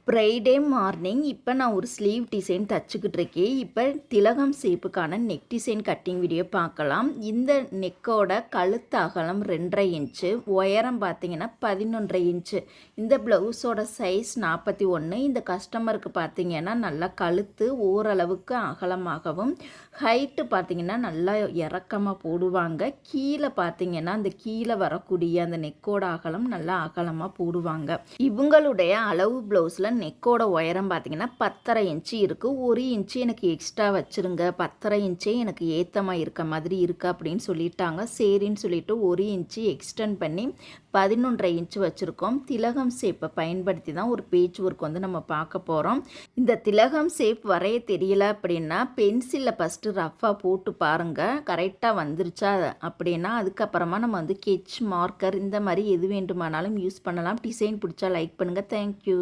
Friday morning இப்போ நான் ஒரு ஸ்லீவ் டிசைன் தச்சுக்கிட்டு இருக்கேன். இப்போ திலகம் ஷேப்புக்கான நெக் டிசைன் கட்டிங் வீடியோ பார்க்கலாம். இந்த நெக்கோட கழுத்து அகலம் 2.5 இன்ச்சு, உயரம் பார்த்தீங்கன்னா 11.5 இன்ச்சு. இந்த ப்ளவுஸோட சைஸ் 41. இந்த கஸ்டமருக்கு பார்த்தீங்கன்னா நல்லா கழுத்து ஓரளவுக்கு அகலமாகவும், ஹைட்டு பார்த்தீங்கன்னா நல்லா இறக்கமாக போடுவாங்க. கீழே பார்த்தீங்கன்னா அந்த கீழே வரக்கூடிய அந்த நெக்கோட அகலம் நல்லா அகலமாக போடுவாங்க. இவங்களுடைய அளவு ப்ளவுஸில் நெக்கோட உயரம் பார்த்தீங்கன்னா 10.5 இன்ச்சு இருக்குது. 1 இன்ச்சு எனக்கு எக்ஸ்ட்ரா வச்சுருங்க, 10.5 இன்ச்சே எனக்கு ஏத்தமாக இருக்க மாதிரி இருக்குது அப்படின்னு சொல்லிட்டாங்க. சரின்னு சொல்லிட்டு 1 இன்ச்சு எக்ஸ்டெண்ட் பண்ணி 11.5 இன்ச்சு வச்சுருக்கோம். திலகம் ஷேப்பை பயன்படுத்தி தான் ஒரு பேட்ச் ஒர்க் வந்து நம்ம பார்க்க போகிறோம். இந்த திலகம் ஷேப் வரைய தெரியல அப்படின்னா பென்சிலில் ஃபஸ்ட்டு ரஃப்பாக போட்டு பாருங்கள். கரெக்டாக வந்துருச்சா அப்படின்னா அதுக்கப்புறமா நம்ம வந்து ஸ்கெட்ச் மார்க்கர் இந்த மாதிரி எது வேண்டுமானாலும் யூஸ் பண்ணலாம். டிசைன் பிடிச்சா லைக் பண்ணுங்கள். தேங்க்யூ.